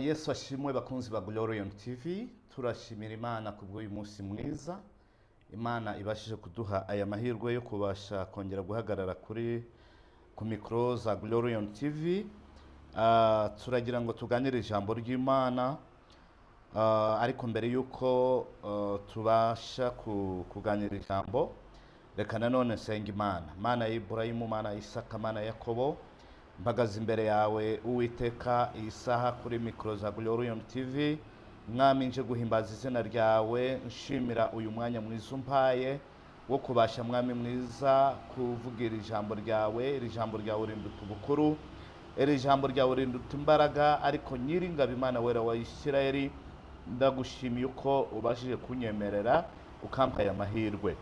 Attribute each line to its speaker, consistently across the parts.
Speaker 1: Yesu ashimwe bakunzi ba Glorion TV, turashimira Imana kubw'uyu munsi mwiza. Imana ibashije kuduha aya mahirwe yo kubasha kongera guhagarara ku mikro za Glorion TV. Turagira ngo tuganire ijambo ry'Imana, ariko mbere yuko tubasha kuganira ijambo, reka nanone nsenga Imana. Mana ya Ibrahimu, Mana ya Isaka, Mana ya Yakobo, mpagaze imbere yawe Uwiteka iyi saha kuri mikro za Glorion TV. Mwami, nje guhimbaza izina ryawe, nshimira uyu mwanya mwiza umpaye wo kubasha Mwami mwiza kuvugira ijambo ryawe. Iri jambo ryawe rinduta ubukuru, iri jambo ryawe rinduta imbaraga, ariko Nyiringabo Imana wera wa Isirayeli, ndagushimiye uko ubashije kunyemerera ukampaye amahirwe.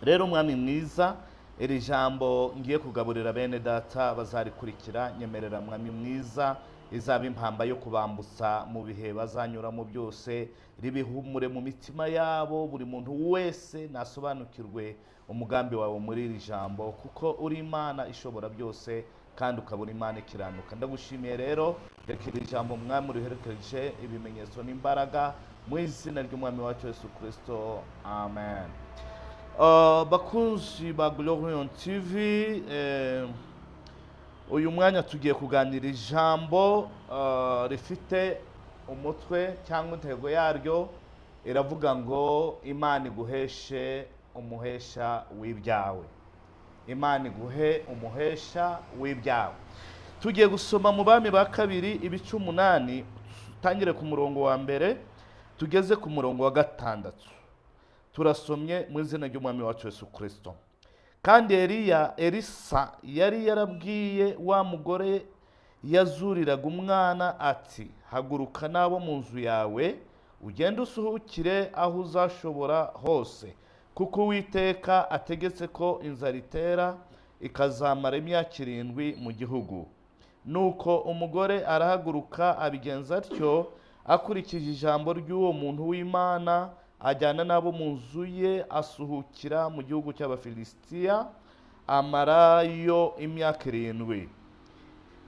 Speaker 1: Rero Mwami mwiza, iri jambo ngiye kugaburira bene data bazarikurikira, nyemerera Mwami mwiza izaba impamba yo kubambutsa mu bihe bazanyuramo byose, ribihumure mu mitima yabo, buri muntu wese nasobanukirwe umugambi wawe muri iri jambo, kuko uri Imana ishobora byose kandi ukaba uri Imana ikiranuka. Ndagushimiye rero, reka iri jambo Mwami uriherekeje ibimenyetso n'imbaraga mu izina ry'Umwami wacu Yesu Kristo, amen. Bakunzi ba Glorion TV, uyu mwanya tugiye kuganira ijambo rifite umutwe cyangwa intego yaryo iravuga ngo Imana iguheshe umuhesha w'ibyawe. Imana iguhe umuhesha w'ibyawe. Tugiye gusoma mu Bami ba kabiri ibice 8, tangire ku murongo wa mbere tugeze ku murongo wa 6. Turasomye mu izina ry'Umwami wacu Yesu Kristo. Kandi Elisa yari yarabwiye wa mugore yazuriraga umwana ati, haguruka n'abo mu nzu yawe ugende usuhukire aho uzashobora hose, kuko Uwiteka ategetse ko inzara itera ikazamara imyaka 7 mu gihugu. Nuko umugore arahaguruka abigenza atyo, akurikije ijambo ry'uwo muntu w'Imana, ajyana n'abo mu nzu ye asuhukira mu gihugu cy'Abafilisitiya, amarayo imyaka 7.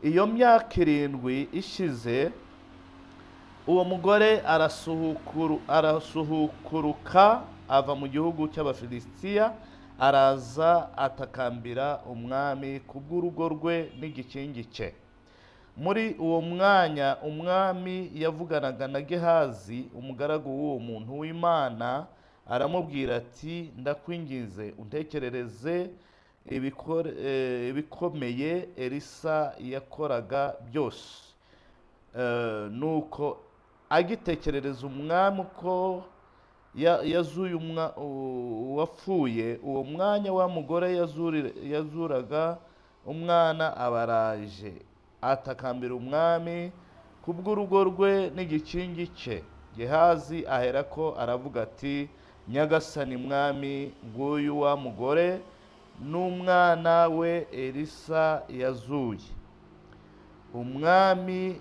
Speaker 1: Iyo myaka 7 ishize, uwo mugore arasuhukuruka ava mu gihugu cy'Abafilisitiya, araza atakambira umwami kubw'urugo rwe n'igikingi cye. Muri uwo mwanya umwami yavuganaga na Gehazi, umugaragu w'uwo muntu w'Imana, aramubwira ati, ndakwinginze untekerereze ibikomeye Elisa yakoraga byose. Nuko agitekerereza umwami uko yazuye uwapfuye, uwo mwanya wa mugore yazuraga umwana abaraje atakambira umwami kubw'urugo rwe n'igikingi cye. Gehazi aherako aravuga ati, nyagasani mwami, nguyu wa mugore n'umwana we Elisa yazuye. Umwami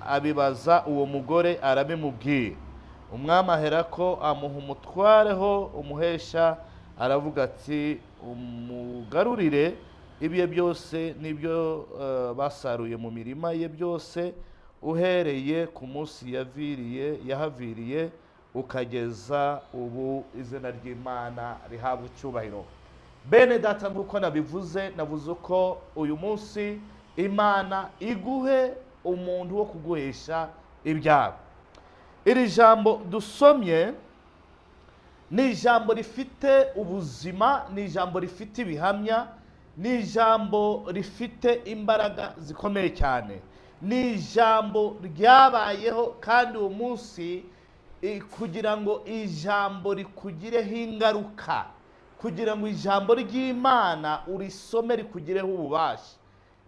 Speaker 1: abibaza uwo mugore arabimubwira. Umwami aherako amuha umutwareho umuhesha, aravuga ati, umugarurire ibihe byose n'ibyo basaruye mu mirima ye byose, uhereye ku munsi yahaviriye ukageza ubu. Izina ry'Imana rihabwa icyubahiro. Bene data, nk'uko navuze ko uyu munsi Imana iguhe umuntu wo kuguhesha ibyawe. Iri jambo dusomye ni ijambo rifite ubuzima, ni ijambo rifite ibihamya, ni ijambo rifite imbaraga zikomeye cyane. Ni ijambo ryabayeho, kandi uwo munsi kugira ngo ijambo rikugireho ingaruka, kugira ngo ijambo ry'Imana urisome rikugireho ububasha,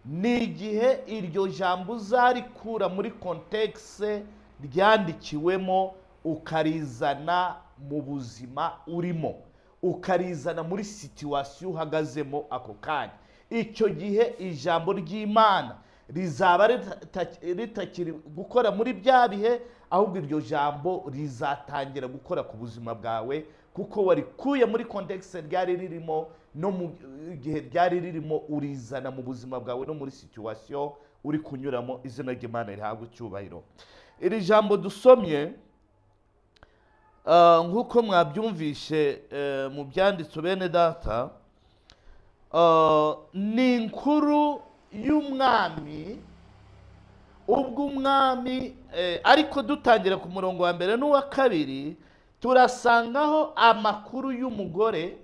Speaker 1: ni igihe iryo jambo uzarikura muri kontekste ryandikiwemo, ukarizana mu buzima urimo, ukarizana muri situwasiyo uhagazemo ako kanya. Icyo gihe ijambo ry'Imana rizaba ritakiri gukora muri bya bihe, ahubwo iryo jambo rizatangira gukora ku buzima bwawe, kuko warikuye muri kontekste ryari ririmo, no mu gihe ryari ririmo urizana mu buzima bwawe no muri situwasiyo uri kunyuramo. Izina ry'Imana rihabwa icyubahiro. Iri jambo dusomye nk'uko mwabyumvishe mu byanditswe bene data, ni inkuru y'umwami. Ubwo umwami ariko dutangira ku murongo wa mbere n'uwa kabiri turasangaho amakuru y'umugore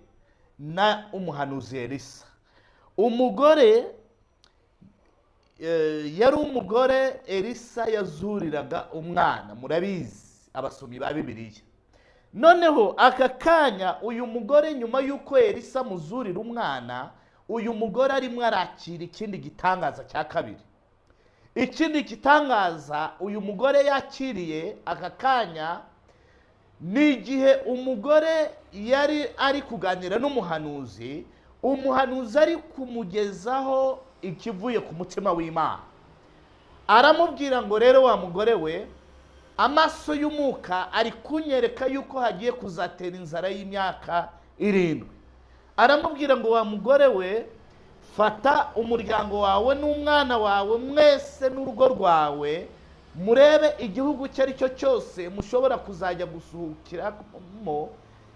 Speaker 1: na umuhanuzi Elisa. Umugore yari umugore Elisa yazuriraga umwana, murabizi abasomyi ba Bibiliya. Noneho aka kanya uyu mugore nyuma y'uko Elisa muzurira umwana, uyu mugore arimo arakira ikindi gitangaza cya kabiri. Ikindi gitangaza uyu mugore yakiriye aka kanya ni igihe umugore yari ari kuganira n'umuhanuzi, umuhanuzi ari kumugezaho ikivuye ku mutima w'Imana. Aramubwira ngo rero wa mugore we, amaso y'umwuka ari kunyereka yuko hagiye kuzatera inzara y'imyaka 7. Aramubwira ngo wa mugore we, fata umuryango wawe n'umwana wawe mwese n'urugo rwawe, murebe igihugu icyo ari cyo cyose mushobora kuzajya gusuhukiramo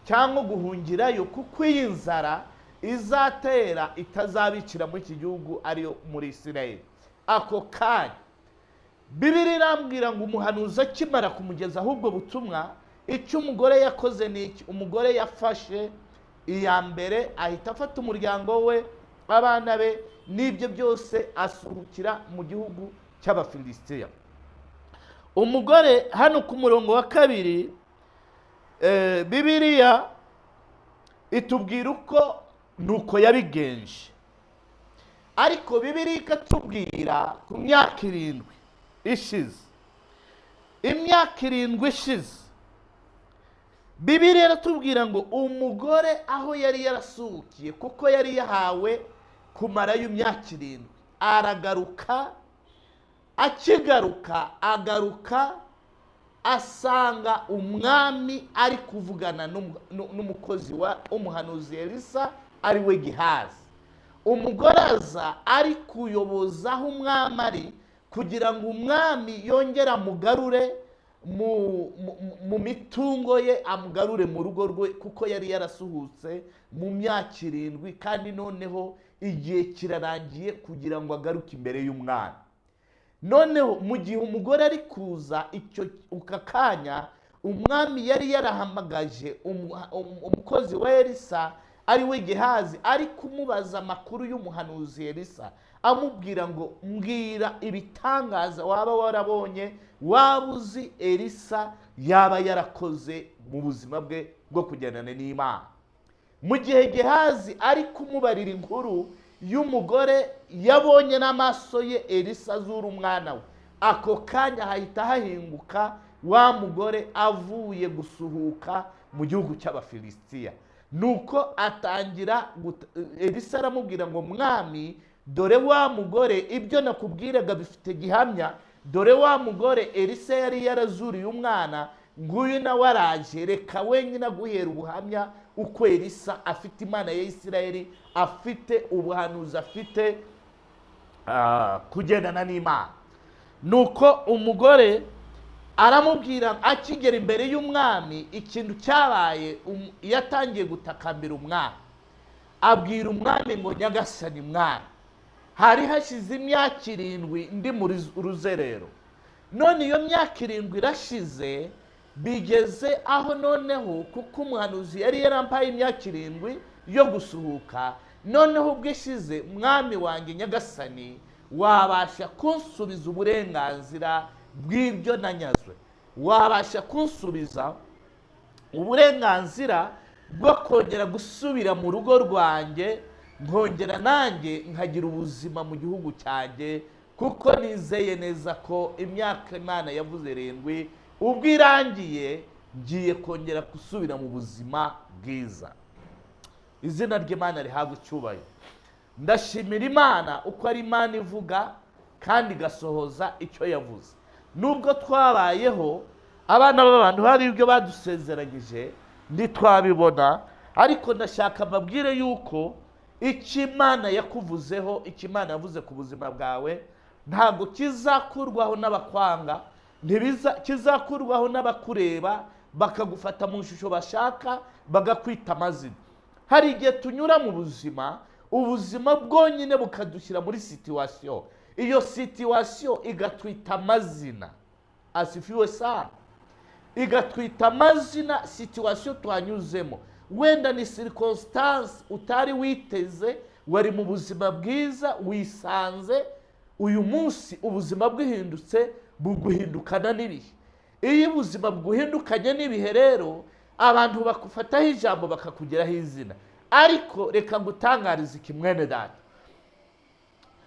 Speaker 1: cyangwa guhungirayo, kuko iyi nzara izatera itazabicira muri iki gihugu ariyo muri Isirayeli. Ako kanya Bibiliya irambwira ngo umuhanuzi akimara kumugeza ahubwo butumwa, icyo umugore yakoze ni iki? Umugore yafashe iya mbere, ahita afata umuryango we, abana be n'ibyo byose asuhukira mu gihugu cy'Abafilisitiya. Umugore hano ku murongo wa kabiri Bibiliya itubwira uko nuko yabigenje, ariko Bibiliya ikatubwira ku myaka 7 ishize. Imyaka 7 ishize Bibiliya iratubwira ngo umugore aho yari yarasuhukiye, kuko yari yahawe kumarayo imyaka 7, aragaruka. Akigaruka agaruka asanga umwami ari kuvugana n'umukozi wa umuhanuzi Elisa ari we Gehazi. Umugore aza ari kuyobozaho umwami ari, kugira ngo umwami yongere amugarure mu mitungo ye, amugarure mu rugo rwe, kuko yari yarasuhutse mu myaka 7 kandi noneho igihe kirarangiye kugira ngo agaruke imbere y'umwami. Noneho mu gihe umugore ari kuza icyo ukakanya, umwami yari yarahamagaje umukozi wa Elisa ari we Gehazi, ari kumubaza amakuru y'umuhanuzi Elisa, amubwira ngo mbwira ibitangaza waba warabonye, waba uzi Elisa yaba yarakoze mu buzima bwe bwo kugendana n'Imana. Mu gihe Gehazi ari kumubarira inkuru y'umugore yabonye n'amaso ye Elisa azura umwana we, ako kanya hahita hahinguka wa mugore avuye gusuhuka mu gihugu cy'Abafilisitiya. Nuko atangira Elisa aramubwira ngo mwami, dore wa mugore ibyo nakubwiraga bifite gihamya, dore wa mugore Elisa yari yarazuriye umwana, nguyu nawe araje, reka wenyine aguhera ubuhamya uko Elisa afite Imana ya Isirayeli, afite ubuhanuzi, afite kugendana n'Imana. Nuko umugore aramubwira, akigera imbere y'umwami, ikintu cyabaye, yatangiye gutakambira umwami, abwira umwami ngo nyagasani mwami, hari hashize imyaka 7 ndi muri ruzerero, none iyo myaka 7 irashize, bigeze aho noneho kuko umuhanuzi yari yarampaye imyaka 7 yo gusuhuka, noneho ubwishize mwami wanjye nyagasani, wabasha kunsubiza uburenganzira bw'ibyo nanyazwe, wabasha kunsubiza uburenganzira bwo kongera gusubira mu rugo rwanjye, nkongera nanjye nkagira ubuzima mu gihugu cyanjye, kuko nizeye neza ko imyaka Imana yavuze 7 ubwo irangiye, ngiye kongera gusubira mu buzima bwiza. Izina ry'Imana rihabwa icyubahiro. Ndashimira Imana uko ari Imana ivuga kandi igasohoza icyo yavuze. Nubwo twabayeho abana b'abantu hari ibyo badusezeranyije ntitwabibona, ariko ndashaka mbabwire yuko icyo Imana yakuvuzeho, icyo Imana yavuze ku buzima bwawe, ntabwo kizakurwaho n'abakwanga, kizakurwaho n'abakureba bakagufata mu ishusho bashaka bagakwita amazina. Hari igihe tunyura mu buzima, ubuzima bwonyine bukadushyira muri situwasiyo, iyo situwasiyo igatwita amazina. Asifiwe sana. Igatwita amazina situwasiyo twanyuzemo. Wenda ni circumstance utari witeze, wari mu buzima bwiza wisanze uyu munsi ubuzima bwihindutse buguhindukana n'ibihe. Iyo ubuzima bguhindukanye n'ibihe rero, abantu bakufataho ijambo bakakugeraho izina. Ariko reka ngutangarize iki mwene data,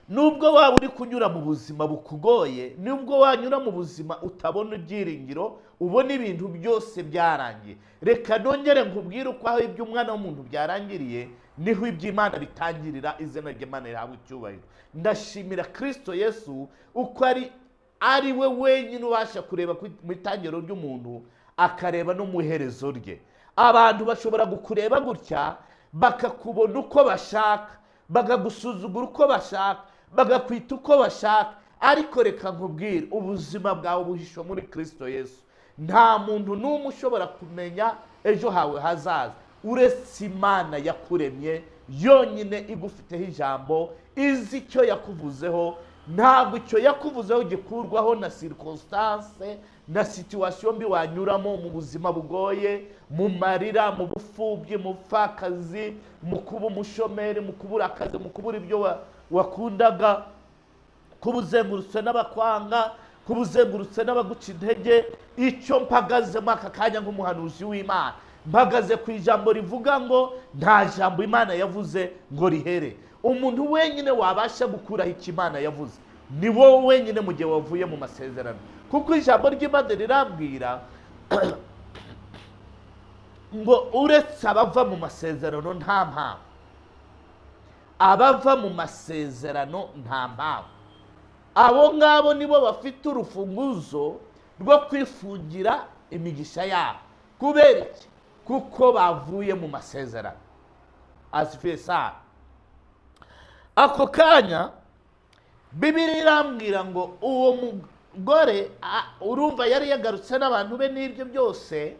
Speaker 1: nubwo waba uri kunyura mu buzima bukugoye, nubwo wanyura mu buzima utabona ibyiringiro, ubona ibintu byose byarangiye, reka nongere nkubwire uko aho iby'umwana w'umuntu byarangiriye niho iby'Imana bitangirira. Izina ry'Imana rihabwa icyubahiro. Ndashimira Kristo Yesu uko ari we wenyine ubasha kureba mu itangiriro ry'umuntu akareba no mu iherezo rye. Abantu bashobora kukureba gutya bakakubona uko bashaka, bakagusuzugura uko bashaka, bagakwita uko bashaka, ariko reka nkubwire ubuzima bwawe buhisho muri Kristo Yesu. Nta muntu n'umwe ushobora kumenya ejo hawe hazaza uretse Imana yakuremye yonyine, igufiteho ijambo, izi icyo yakuvuzeho. Ntabwo icyo yakuvuzeho gikurwaho na circumstance na situation mbi wanyuramo mu buzima bugoye, mu marira, mu bufubyi, mu pfakazi, mu kuba umushomeri, mu kubura akazi, mu kubura ibyo wakundaga, kubuzengurutse n'abakwanga, kubuzengurutse n'abaguca intege. Icyo mpagazemo aka kanya nk'umuhanuzi w'Imana, mpagaze ku ijambo rivuga ngo nta jambo Imana yavuze ngo rihere. Umuntu wenyine wabasha gukuraho icyo Imana yavuze ni wowe wenyine mu gihe wavuye mu masezerano, kuko ijambo ry'Imana rirambwira ngo uretse abava mu masezerano nta mpamvu. Abava mu masezerano nta mpamvu. Abo ngabo nibo bafite urufunguzo rwo kwifungira imigisha yabo. Kubera iki? Kuko bavuye mu masezerano. Asifiwe sana. Ako kanya Bibiliya irambwira ngo uwo mugore urumva yari yagarutse n'abantu be n'ibyo byose,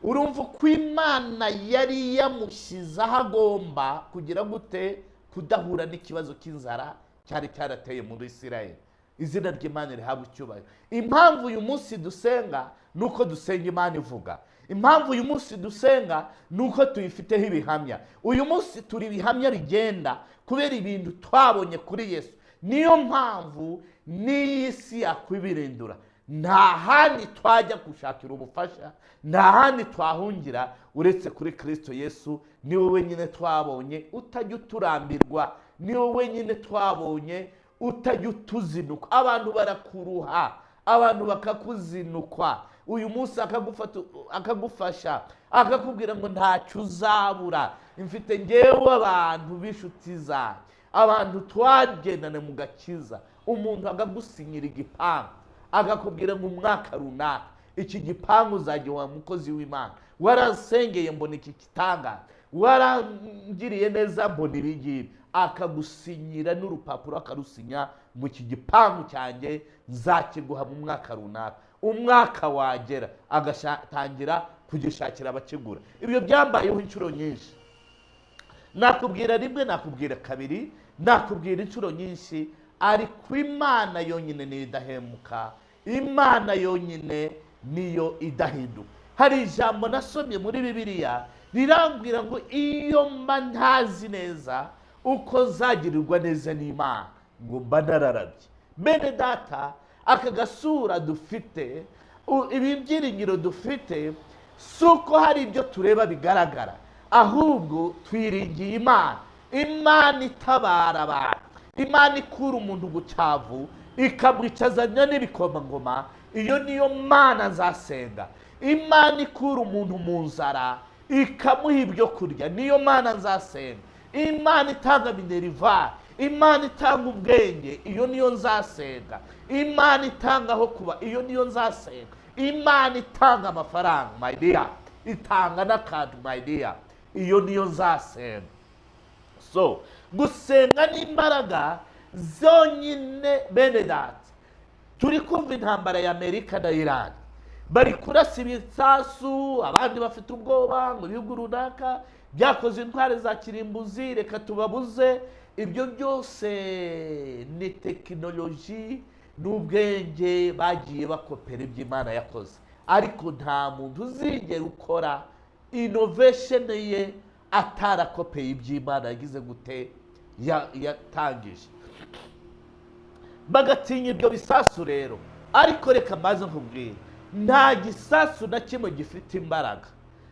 Speaker 1: urumva uko Imana yari yamushyize aho agomba kugira gute kudahura n'ikibazo cy'inzara cyari cyarateye muri Isirayeli. Izina ry'Imana rihabwa icyubahiro. Impamvu uyu munsi dusenga nuko dusenga Imana ivuga. Impamvu uyu munsi dusenga nuko tuyifiteho ibihamya. Uyu munsi turi ibihamya bigenda kubera ibintu twabonye kuri Yesu. Niyo mpamvu n'iyi si yakwibirindura. Nta handi twajya gushakira ubufasha, nta handi twahungira uretse kuri Kristo Yesu. Ni wowe wenyine twabonye utajya uturambirwa, ni wowe wenyine twabonye utajya utuzinukwa. Abantu barakuruha, abantu bakakuzinukwa. Uyu munsi akagufasha, akakubwira ngo ntacyo uzabura. Mfite ngewe abantu b'inshuti zanjye, abantu twagendana mu gakiza, umuntu akagusinyira igipangu akakubwira ngo umwaka runaka iki gipangu uzajya wa mukozi w'Imana, waransengeye mbona iki kitangaza, warangiriye neza mbona ibi ngibi, akagusinyira n'urupapuro akarusinya mu iki gipangu cyanjye nzakiguha mu mwaka runaka. Umwaka wagera agatangira kugishakira abakigura. Ibyo byambayeho inshuro nyinshi. Nakubwira rimwe, nakubwira kabiri, nakubwira inshuro nyinshi, ariko Imana yonyine niyo idahemuka. Imana yonyine niyo idahinduka. Hari ijambo nasomye muri Bibiliya rirambwira ngo iyo mba ntazi neza uko zagirirwa neza n'Imana ngo mba nararabye. Bene data, aka gasura dufite, ibi byiringiro dufite, si uko hari ibyo tureba bigaragara, ahubwo twiringiye Imana. Imana itabara abantu, Imana ikura umuntu gucyavu ikamwicazanya n'ibikomangoma. Iyo niyo Mana nzasenga. Imana ikura umuntu mu nzara ikamuha ibyo kurya, niyo Mana nzasenga. Imana itanga minerivare, Imana itanga ubwenge, iyo niyo nzasenga. Imana itanga aho kuba, iyo niyo nzasenga. Imana itanga amafaranga, my dear, itanga n'akantu, my dear, iyo niyo nzasenga. So gusenga n'imbaraga
Speaker 2: zonyine bene data. Turi kumva intambara ya Amerika na Iran, bari kurasa ibisasu, abandi bafite ubwoba mu bihugu runaka byakoze intware za kirimbuzi, reka tubabuze. Ibyo byose ni tekinoloji n'ubwenge bagiye bakopera ibyo Imana yakoze, ariko nta muntu uzigera ukora innovation ye atarakopeye ibyo Imana yagize gute yatangije. Bagatinya ibyo bisasu rero, ariko reka maze nkubwire, nta gisasu na kimwe gifite imbaraga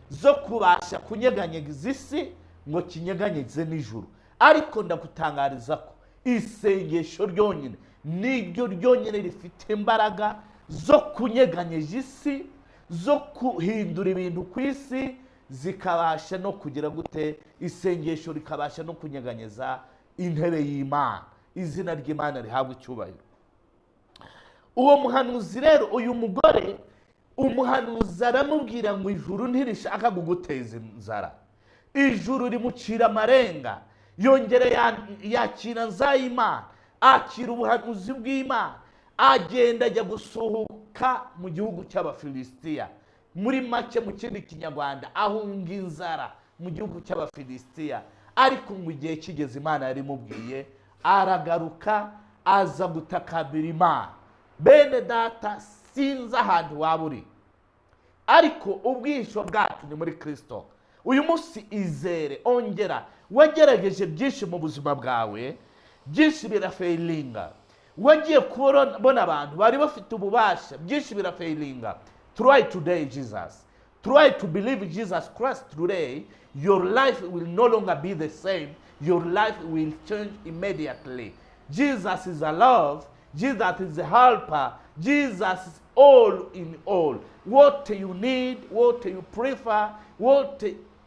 Speaker 2: zo kubasha kunyeganyeza isi ngo kinyeganyeze n'ijuru. Ariko ndagutangariza ko isengesho ryonyine niryo ryonyine rifite imbaraga zo kunyeganyeza isi, zo kuhindura ibintu ku isi, zikabasha no kugira gute, isengesho rikabasha no kunyeganyeza intebe y'Imana. Izina ry'Imana rihabwa icyubahiro. Uwo muhanuzi rero, uyu mugore, umuhanuzi aramubwira ngo ijuru ntirishaka kuguteza inzara, ijuru rimucira amarenga. Yongere yakira nzayimana, akira ubuhanuzi bw'Imana, agenda ajya gusuhuka mu gihugu cy'Abafilisitiya. Muri make mu kindi kinyarwanda, ahunga inzara mu gihugu cy'Abafilisitiya. Ariko ngo igihe kigeze Imana yarimubwiye, aragaruka aza gutakambira Imana. Bene data, sinzi ahantu waba uri, ariko ubwisho bwacu ni muri Kristo. Uyu munsi izere, ongera. Wagerageje byinshi mu buzima bwawe, byinshi birafeilinga. Wagiye kubona abantu bari bafite ububasha, byinshi birafeilinga. Try today Jesus. Try to believe Jesus Christ today. Your life will no longer be the same. Your life will change immediately. Jesus is a love. Jesus is a helper. Jesus is all in all. What you need, what you prefer,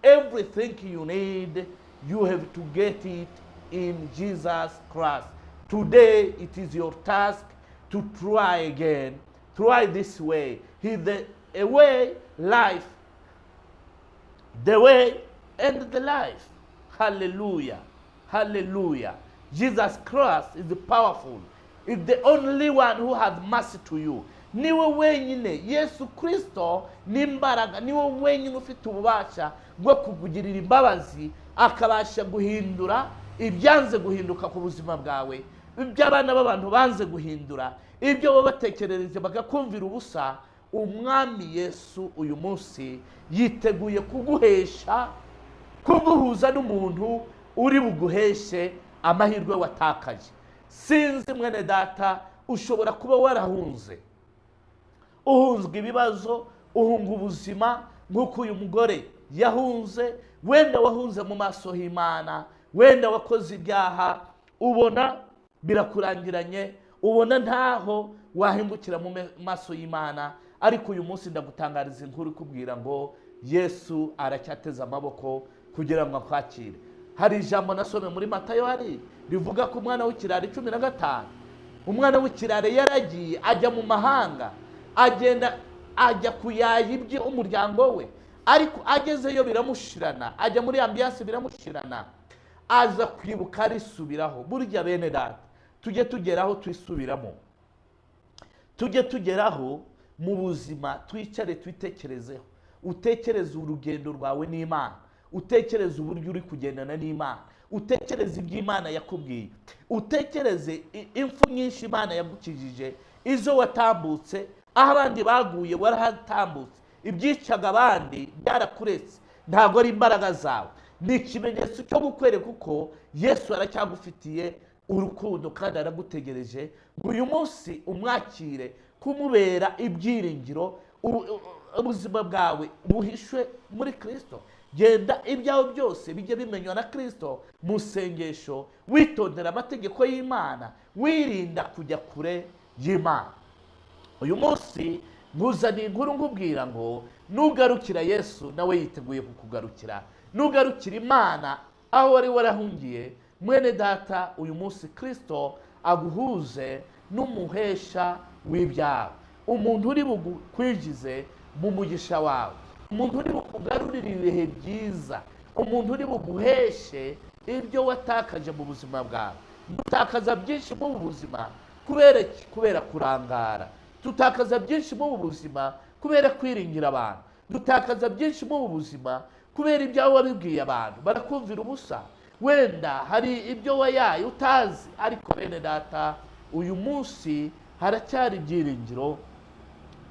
Speaker 2: everything you need, you have to get it in Jesus Christ. Today it is your task to try again. Try this way. He's the way, life, the way, and the life. Hallelujah. Hallelujah. Jesus Christ is powerful. Is the only one who has mercy to you. Niwe wenyine, Yesu Kristo ni imbaraga, niwe wenyine ufite ububasha bwo kukugirira imbabazi, akabasha guhindura ibyanze guhinduka ku buzima bwawe, ibyo abana b'abantu banze guhindura, ibyo bo batekerereje bagakumvira ubusa. Umwami Yesu uyu munsi yiteguye kuguhesha, kuguhuza n'umuntu uri buguheshe amahirwe watakaje. Sinzi mwene data, ushobora kuba warahunze, uhunzwe ibibazo, uhunga ubuzima nk'uko uyu mugore yahunze. Wenda wahunze mu maso y'Imana, wenda wakoze ibyaha, ubona birakurangiranye, ubona ntaho wahingukira mu maso y'Imana. Ariko uyu munsi ndagutangariza inkuru ikubwira ngo Yesu aracyateze amaboko kugira ngo akwakire. Hari ijambo nasome muri Matayo hari rivuga ko umwana w'ikirari 15, umwana w'ikirari yaragiye ajya mu mahanga, agenda ajya kuyaya ibyo umuryango we, ariko agezeyo biramushirana, ajya muri ambiance biramushirana, aza kwibuka arisubiraho. Burya bene data, tujye tugeraho twisubiramo, tujye tugeraho mu buzima, twicare twitekerezeho, utekereze urugendo rwawe n'Imana, utekereze uburyo uri kugendana n'Imana, utekereze iby'Imana yakubwiye, utekereze impfu nyinshi Imana yagukijije, izo watambutse, aho abandi baguye warahatambutse, ibyicaga abandi byarakuretse, ntabwo ari imbaraga zawe. Ni ikimenyetso cyo gukwereka uko Yesu aracyagufitiye urukundo kandi aragutegereje ngo uyu munsi umwakire, kumubera ibyiringiro, ubuzima bwawe buhishwe muri Kristo. Genda ibyawe byose bijye bimenywa na Kristo mu sengesho, witondera amategeko y'Imana, wirinda kujya kure y'Imana. Uyu munsi nkuzaniye inkuru nkubwira ngo nugarukira Yesu nawe yiteguye kukugarukira. Nugarukira Imana aho wari warahungiye, mwene data, uyu munsi Kristo aguhuze n'umuhesha w'ibyawe, umuntu uri bugukwijize mu mugisha wawe, umuntu uri bukugarurire ibihe byiza, umuntu uri buguheshe ibyo watakaje mu buzima bwawe. dutakaza byinshi mu buzima kubera kurangara, dutakaza byinshi mu buzima kubera kwiringira abantu, dutakaza byinshi mu buzima kubera ibyawe wabibwiye abantu barakumvira ubusa. Wenda hari ibyo wayaye utazi, ariko bene data, uyu munsi haracyari ibyiringiro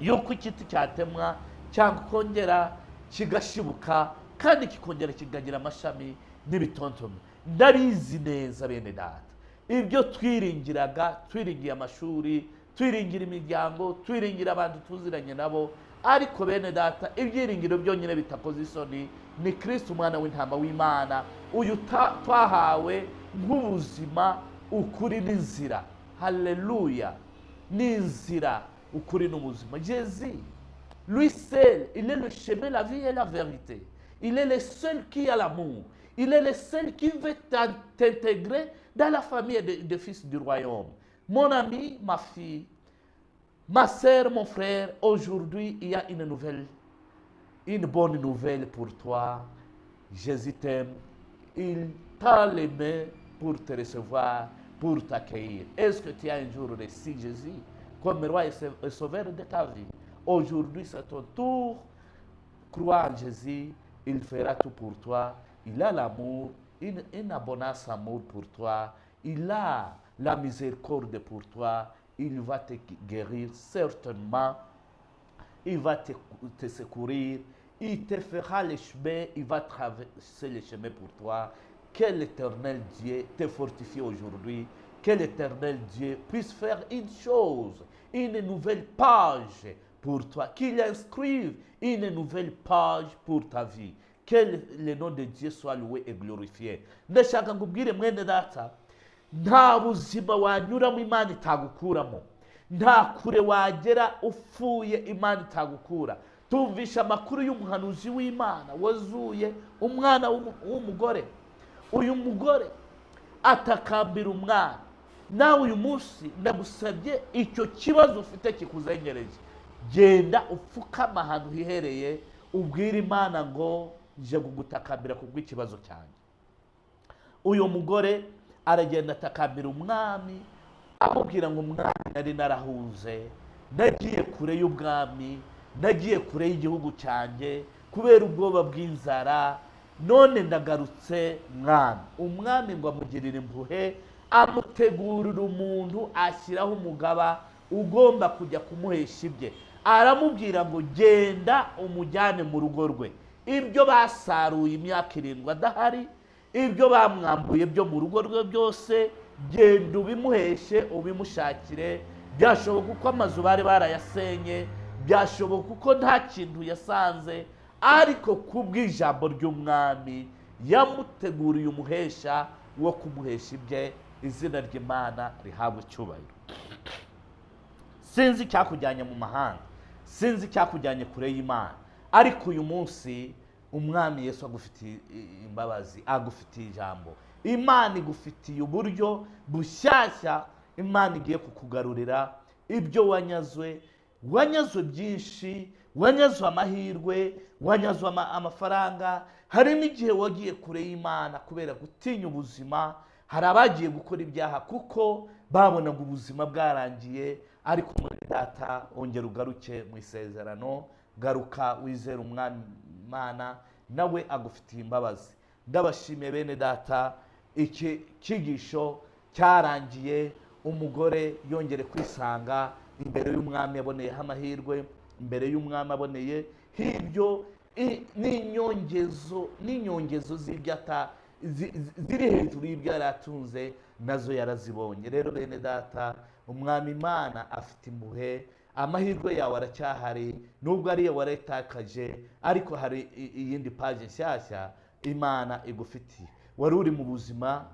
Speaker 2: yuko igiti cyatemwa cyangwa kongera kigashibuka kandi kikongera kikagira amashami n'ibitontome. Ndabizi neza bene data, ibyo twiringiye amashuri, twiringira imiryango, twiringira abantu tuziranye nabo, ariko bene data, ibyiringiro byonyine bitakoze isoni ni Kristo umwana w'intama w'Imana, uyu twahawe nk'ubuzima, ukuri n'inzira. Haleluya! N'inzira, ukuri n'ubuzima. Jésus, lui seul, il est le chemin, la vie et la vérité. Il est le seul qui a l'amour. Il est le seul qui veut t'intégrer dans la famille des fils du royaume. Mon ami, ma fille, ma sœur, mon frère, aujourd'hui, il y a une bonne nouvelle pour toi. Jésus t'aime. Il tend les mains pour te recevoir, pour t'accueillir. Est-ce que tu as un jour reçu Jésus comme roi et sauveur de ta vie? Aujourd'hui, c'est ton tour. Crois en Jésus, il fera tout pour toi. Il a l'amour, une abondance d'amour pour toi. Il a la miséricorde pour toi. Il va te guérir certainement. Il va te secourir. Il te fera le chemin. Il va traverser le chemin pour toi. Que l'Éternel Dieu te fortifie aujourd'hui. Que l'Éternel Dieu puisse faire une chose, une nouvelle page pour toi. Qu'il inscrive une nouvelle page pour ta vie. Que le nom de Dieu soit loué et glorifié. Ndashaka ngubwire mwene data, nta buzima wanyuramo Imana itagukuramo, nta kure wagera ufuye Imana itagukura. Tumvisha amakuru y'umuhanuzi w'Imana wazuye umwana w'umugore. Uyu mugore atakambira umwana. Nawe uyu munsi ndagusabye, icyo kibazo ufite kikuzengereje, genda upfukama ahantu hihereye, ubwire Imana ngo nje kugutakambira kubw'ikibazo cyanjye. Uyu mugore aragenda atakambira umwami, amubwira ngo umwami, nari narahunze, nagiye kure y'ubwami, nagiye kure y'igihugu cyanjye kubera ubwoba bw'inzara, none ndagarutse mwami. Umwami ngo amugirire impuhwe, amutegurira umuntu, ashyiraho umugaba ugomba kujya kumuhesha ibye. Aramubwira ngo genda umujyane mu rugo rwe. Ibyo basaruye imyaka 7 adahari, ibyo bamwambuye byo mu rugo rwe byose, genda ubimuheshe, ubimushakire. Byashoboka uko amazu bari barayasenye, byashoboka uko nta kintu yasanze, ariko kubw'ijambo ry'umwami yamuteguriye umuhesha wo kumuhesha ibye. Izina ry'Imana rihabwa icyubahiro. Sinzi icyakujyanye mu mahanga, sinzi icyakujyanye kure y'Imana, ariko uyu munsi umwami Yesu agufitiye imbabazi, agufitiye ijambo. Imana igufitiye uburyo bushyashya. Imana igiye kukugarurira ibyo wanyazwe byinshi, wanyazwe amahirwe, wanyazwe amafaranga. Hari n'igihe wagiye kure y'Imana kubera gutinya ubuzima. Hari abagiye gukora ibyaha kuko babonaga ubuzima bwarangiye, ariko muri data, ongera ugaruke mu isezerano, garuka wizere umwami Imana, nawe agufitiye imbabazi. Ndabashimiye bene data, iki cyigisho cyarangiye, umugore yongere kwisanga imbere y'umwami, yaboneyeho amahirwe imbere y'umwami, aboneye hiryo n'inyongezo z'ibyata ziri hejuru y'ibyo yaratunze, nazo yarazibonye. Rero bene data, umwami Imana afite impuhwe. Amahirwe yawe aracyahari, nubwo ariyo waretakaje, ariko hari iyindi paje nshyashya Imana igufitiye. Wari uri mu buzima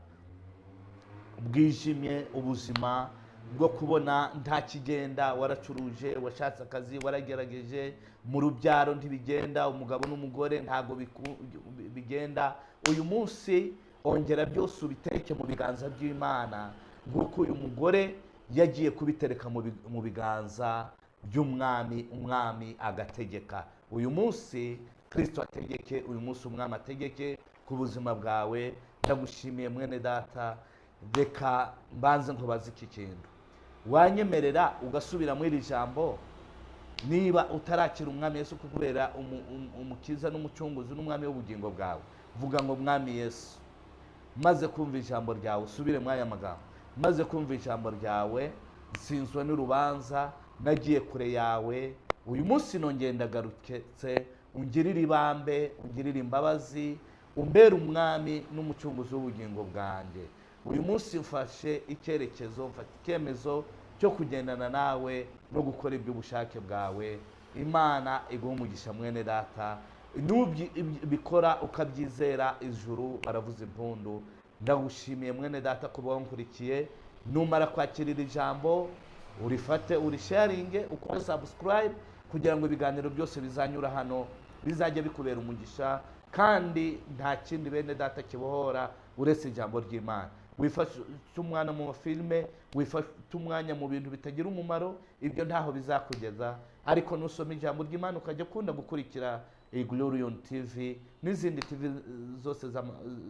Speaker 2: bwijimye, ubuzima bwo kubona nta kigenda, waracuruje, washatse akazi, waragerageje, mu rubyaro ntibigenda, umugabo n'umugore ntago bigenda. Uyu munsi ongera byose ubitereke mu biganza by'Imana, nk'uko uyu mugore yagiye kubitereka mu biganza by'umwami, umwami agategeka. Uyu munsi Kristo ategeke, uyu munsi umwami ategeke ku buzima bwawe. Ndagushimiye mwene data, reka mbanze nkubaze iki kintu, wanyemerera ugasubira muri iri jambo niba utarakira umwami Yesu kubera umukiza n'umucunguzi n'umwami w'ubugingo bwawe? Vuga ngo mwami Yesu, maze kumva ijambo ryawe, usubire muri aya magambo, maze kumva ijambo ryawe nsinzwe n'urubanza, nagiye kure yawe, uyu munsi nongeye ndagarutse, ungirire ibambe, ungirire imbabazi, umbere umwami n'umucunguzi w'ubugingo bwanjye. Uyu munsi mfashe icyerekezo, mfata icyemezo cyo kugendana nawe no gukora iby'ubushake bwawe. Imana iguha umugisha mwene data, nubikora ukabyizera ijuru baravuza impundu. Ndagushimiye mwene data kuba wankurikiye. Numara kwakirira ijambo urifate, urisharinge, ukore subscribe kugira ngo ibiganiro byose bizanyura hano bizajya bikubera umugisha, kandi nta kindi bene data kibohora uretse ijambo ry'Imana. Wifashe umwana mu mafilme, wifashe umwanya mu bintu bitagira umumaro, ibyo ntaho bizakugeza. Ariko nusoma ijambo ry'Imana ukajya ukunda gukurikira Glorion TV n'izindi TV zose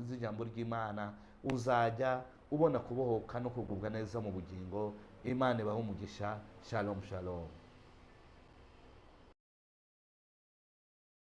Speaker 2: z'ijambo ry'Imana, uzajya ubona kubohoka no kugubwa neza mu bugingo. Imana ibahe umugisha. Shalom shalom.